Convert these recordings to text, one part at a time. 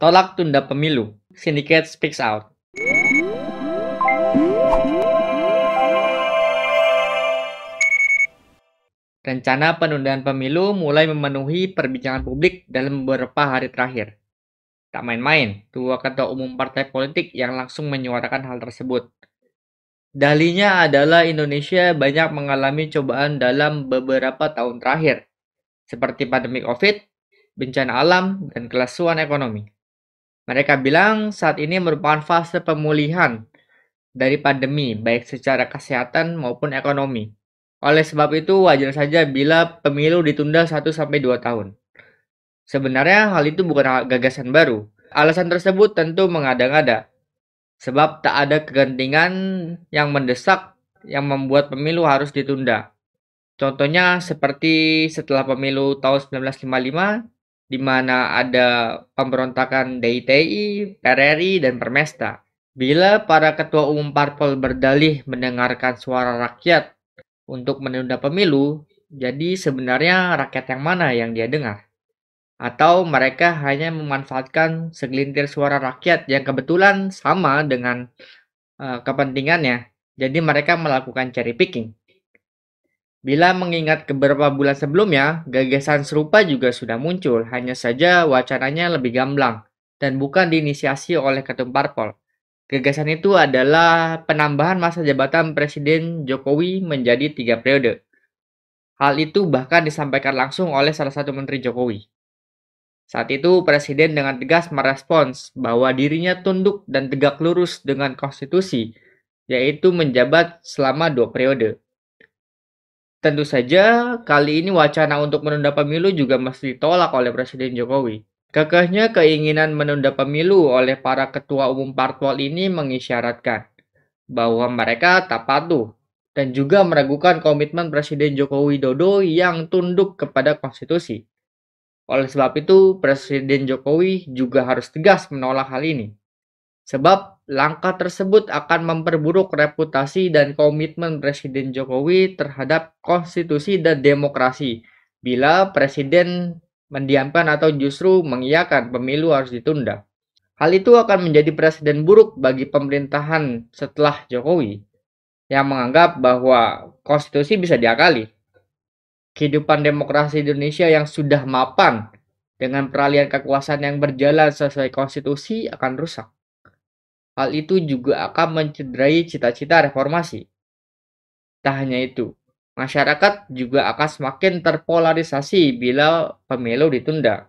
Tolak tunda pemilu. Syndicate speaks out. Rencana penundaan pemilu mulai memenuhi perbincangan publik dalam beberapa hari terakhir. Tak main-main, dua ketua umum partai politik yang langsung menyuarakan hal tersebut. Dalihnya adalah Indonesia banyak mengalami cobaan dalam beberapa tahun terakhir, seperti pandemi COVID, bencana alam, dan kelesuan ekonomi. Mereka bilang saat ini merupakan fase pemulihan dari pandemi, baik secara kesehatan maupun ekonomi. Oleh sebab itu, wajar saja bila pemilu ditunda 1-2 tahun. Sebenarnya hal itu bukan gagasan baru. Alasan tersebut tentu mengada-ngada, sebab tak ada kegentingan yang mendesak yang membuat pemilu harus ditunda. Contohnya seperti setelah pemilu tahun 1955, di mana ada pemberontakan DITI, PRRI, dan Permesta. Bila para ketua umum parpol berdalih mendengarkan suara rakyat untuk menunda pemilu, jadi sebenarnya rakyat yang mana yang dia dengar? Atau mereka hanya memanfaatkan segelintir suara rakyat yang kebetulan sama dengan kepentingannya, jadi mereka melakukan cherry picking. Bila mengingat beberapa bulan sebelumnya, gagasan serupa juga sudah muncul, hanya saja wacananya lebih gamblang dan bukan diinisiasi oleh ketum parpol. Gagasan itu adalah penambahan masa jabatan Presiden Jokowi menjadi 3 periode. Hal itu bahkan disampaikan langsung oleh salah satu menteri Jokowi. Saat itu, Presiden dengan tegas merespons bahwa dirinya tunduk dan tegak lurus dengan konstitusi, yaitu menjabat selama 2 periode. Tentu saja, kali ini wacana untuk menunda pemilu juga mesti ditolak oleh Presiden Jokowi. Kekehnya keinginan menunda pemilu oleh para ketua umum parpol ini mengisyaratkan bahwa mereka tak patuh dan juga meragukan komitmen Presiden Joko Widodo yang tunduk kepada konstitusi. Oleh sebab itu, Presiden Jokowi juga harus tegas menolak hal ini. Sebab langkah tersebut akan memperburuk reputasi dan komitmen Presiden Jokowi terhadap konstitusi dan demokrasi bila Presiden mendiamkan atau justru mengiyakan pemilu harus ditunda. Hal itu akan menjadi presiden buruk bagi pemerintahan setelah Jokowi yang menganggap bahwa konstitusi bisa diakali. Kehidupan demokrasi Indonesia yang sudah mapan dengan peralihan kekuasaan yang berjalan sesuai konstitusi akan rusak. Hal itu juga akan mencederai cita-cita reformasi. Tak hanya itu, masyarakat juga akan semakin terpolarisasi bila pemilu ditunda.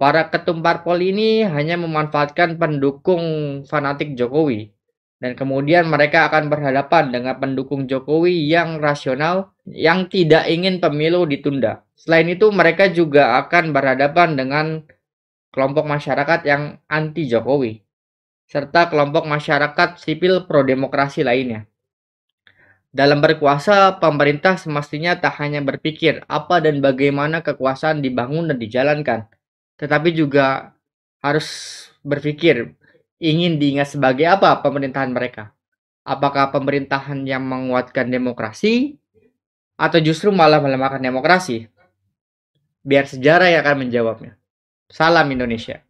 Para ketum parpol ini hanya memanfaatkan pendukung fanatik Jokowi, dan kemudian mereka akan berhadapan dengan pendukung Jokowi yang rasional yang tidak ingin pemilu ditunda. Selain itu, mereka juga akan berhadapan dengan kelompok masyarakat yang anti Jokowi, serta kelompok masyarakat sipil pro-demokrasi lainnya. Dalam berkuasa, pemerintah semestinya tak hanya berpikir apa dan bagaimana kekuasaan dibangun dan dijalankan, tetapi juga harus berpikir ingin diingat sebagai apa pemerintahan mereka. Apakah pemerintahan yang menguatkan demokrasi atau justru malah melemahkan demokrasi? Biar sejarah yang akan menjawabnya. Salam Indonesia.